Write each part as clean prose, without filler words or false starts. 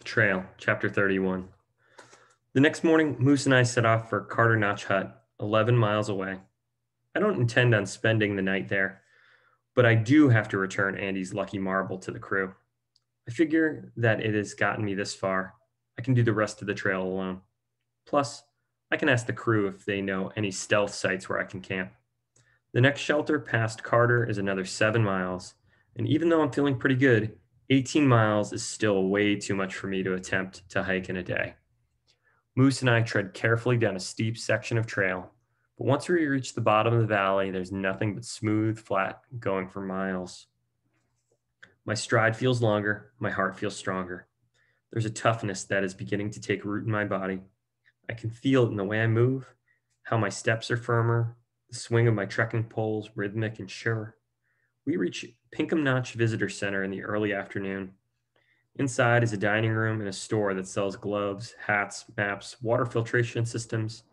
Trail, Chapter 31. The next morning, Moose and I set off for Carter Notch Hut, 11 miles away. I don't intend on spending the night there, but I do have to return Andy's lucky marble to the crew. I figure that it has gotten me this far. I can do the rest of the trail alone. Plus, I can ask the crew if they know any stealth sites where I can camp. The next shelter past Carter is another 7 miles, and even though I'm feeling pretty good, 18 miles is still way too much for me to attempt to hike in a day. Moose and I tread carefully down a steep section of trail, but once we reach the bottom of the valley, there's nothing but smooth, flat going for miles. My stride feels longer, my heart feels stronger. There's a toughness that is beginning to take root in my body. I can feel it in the way I move, how my steps are firmer, the swing of my trekking poles rhythmic and sure. We reach Pinkham Notch Visitor Center in the early afternoon. Inside is a dining room and a store that sells gloves, hats, maps, water filtration systems,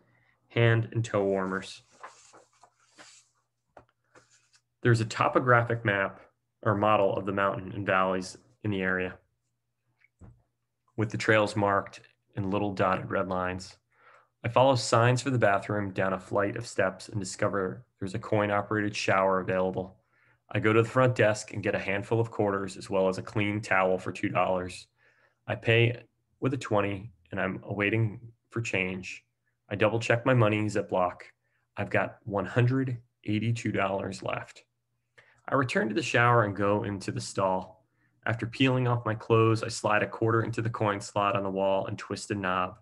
hand and toe warmers. There's a topographic map or model of the mountain and valleys in the area, with the trails marked in little dotted red lines. I follow signs for the bathroom down a flight of steps and discover there's a coin-operated shower available. I go to the front desk and get a handful of quarters as well as a clean towel for $2. I pay with a 20 and I'm awaiting for change. I double check my money Ziploc. I've got $182 left. I return to the shower and go into the stall. After peeling off my clothes, I slide a quarter into the coin slot on the wall and twist a knob.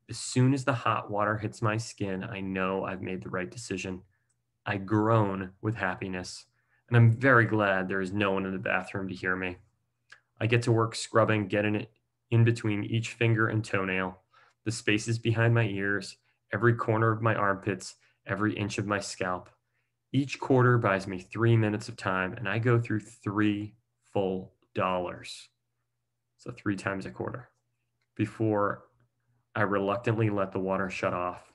As soon as the hot water hits my skin, I know I've made the right decision. I groan with happiness, and I'm very glad there is no one in the bathroom to hear me. I get to work scrubbing, getting it in between each finger and toenail, the spaces behind my ears, every corner of my armpits, every inch of my scalp. Each quarter buys me 3 minutes of time, and I go through 3 full dollars. So 3 times a quarter before I reluctantly let the water shut off.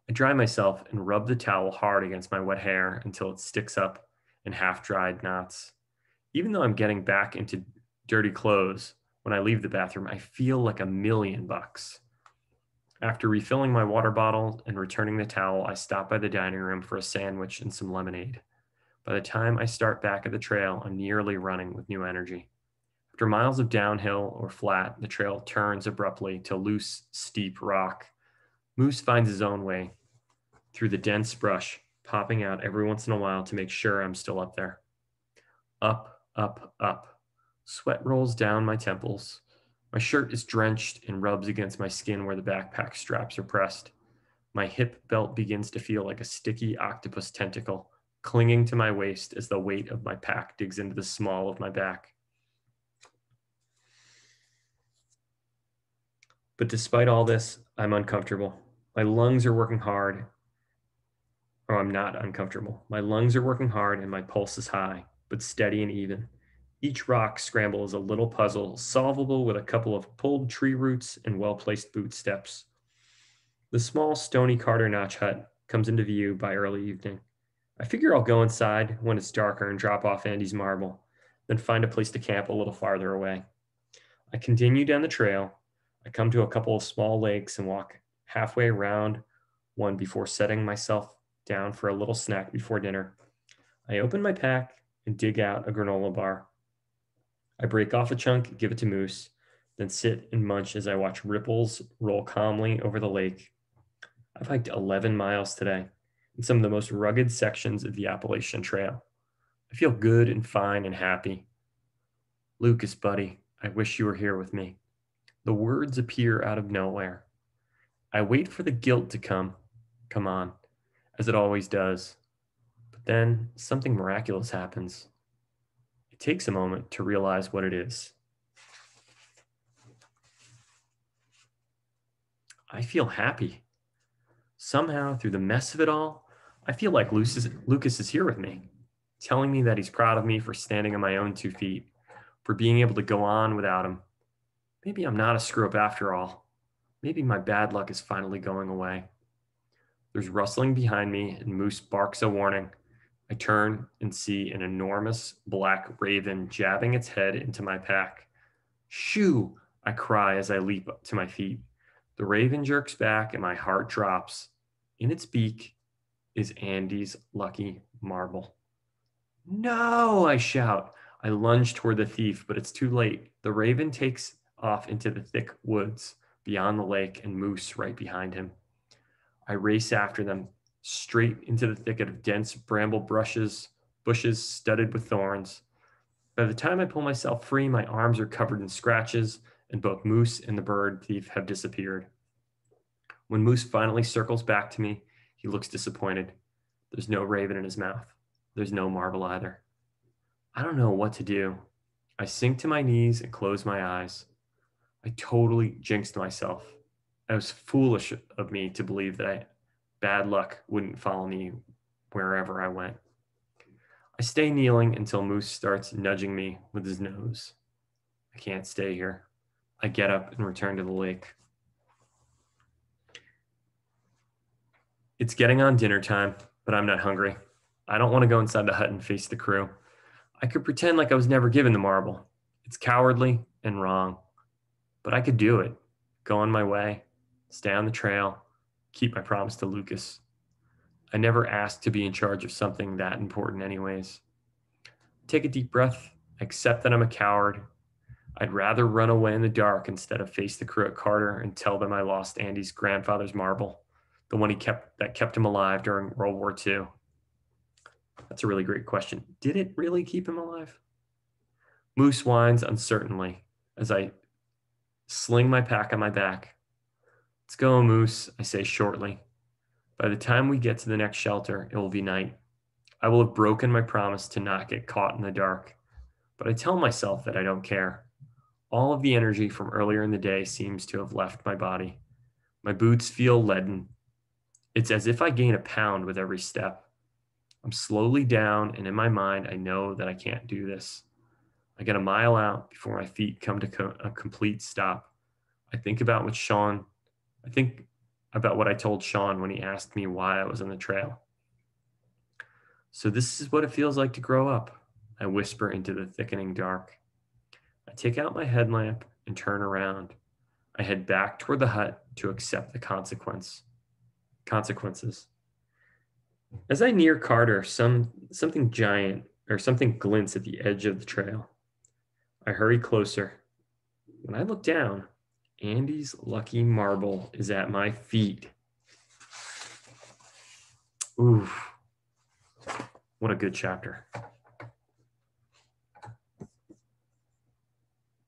I dry myself and rub the towel hard against my wet hair until it sticks up in half-dried knots. Even though I'm getting back into dirty clothes when I leave the bathroom, I feel like $1,000,000. After refilling my water bottle and returning the towel, I stop by the dining room for a sandwich and some lemonade. By the time I start back at the trail, I'm nearly running with new energy. After miles of downhill or flat, the trail turns abruptly to loose, steep rock. Moose finds his own way through the dense brush, popping out every once in a while to make sure I'm still up there. Up, up, up. Sweat rolls down my temples. My shirt is drenched and rubs against my skin where the backpack straps are pressed. My hip belt begins to feel like a sticky octopus tentacle, clinging to my waist as the weight of my pack digs into the small of my back. But despite all this, I'm uncomfortable. My lungs are working hard. Or I'm not uncomfortable. My lungs are working hard and my pulse is high, but steady and even. Each rock scramble is a little puzzle, solvable with a couple of pulled tree roots and well-placed boot steps. The small, stony Carter Notch hut comes into view by early evening. I figure I'll go inside when it's darker and drop off Andy's marble, then find a place to camp a little farther away. I continue down the trail. I come to a couple of small lakes and walk halfway around one before setting myself down for a little snack before dinner. I open my pack and dig out a granola bar. I break off a chunk and give it to Moose, then sit and munch as I watch ripples roll calmly over the lake. I've hiked 11 miles today in some of the most rugged sections of the Appalachian Trail. I feel good and fine and happy. Lucas, buddy, I wish you were here with me. The words appear out of nowhere. I wait for the guilt to come on, as it always does. But then something miraculous happens. It takes a moment to realize what it is. I feel happy. Somehow, through the mess of it all, I feel like Lucas is here with me, telling me that he's proud of me for standing on my own 2 feet, for being able to go on without him. Maybe I'm not a screw-up after all. Maybe my bad luck is finally going away. There's rustling behind me and Moose barks a warning. I turn and see an enormous black raven jabbing its head into my pack. Shoo! I cry as I leap up to my feet. The raven jerks back and my heart drops. In its beak is Andy's lucky marble. No, I shout. I lunge toward the thief, but it's too late. The raven takes off into the thick woods beyond the lake and Moose right behind him. I race after them, straight into the thicket of dense bramble bushes studded with thorns. By the time I pull myself free, my arms are covered in scratches, and both Moose and the bird thief have disappeared. When Moose finally circles back to me, he looks disappointed. There's no raven in his mouth. There's no marble either. I don't know what to do. I sink to my knees and close my eyes. I totally jinxed myself. It was foolish of me to believe that bad luck wouldn't follow me wherever I went. I stay kneeling until Moose starts nudging me with his nose. I can't stay here. I get up and return to the lake. It's getting on dinner time, but I'm not hungry. I don't want to go inside the hut and face the crew. I could pretend like I was never given the marble. It's cowardly and wrong, but I could do it. Go on my way, stay on the trail, keep my promise to Lucas. I never asked to be in charge of something that important anyways. Take a deep breath, accept that I'm a coward. I'd rather run away in the dark instead of face the crew at Carter and tell them I lost Andy's grandfather's marble, the one that kept him alive during World War II. That's a really great question. Did it really keep him alive? Moose whines uncertainly as I sling my pack on my back. Let's go, Moose, I say shortly. By the time we get to the next shelter, it will be night. I will have broken my promise to not get caught in the dark, but I tell myself that I don't care. All of the energy from earlier in the day seems to have left my body. My boots feel leaden. It's as if I gain a pound with every step. I'm slowly down, and in my mind, I know that I can't do this. I get a mile out before my feet come to a complete stop. I think about what I told Sean when he asked me why I was on the trail. So this is what it feels like to grow up, I whisper into the thickening dark. I take out my headlamp and turn around. I head back toward the hut to accept the consequences. As I near Carter, something giant or something glints at the edge of the trail. I hurry closer. When I look down, Andy's lucky marble is at my feet. Ooh, what a good chapter.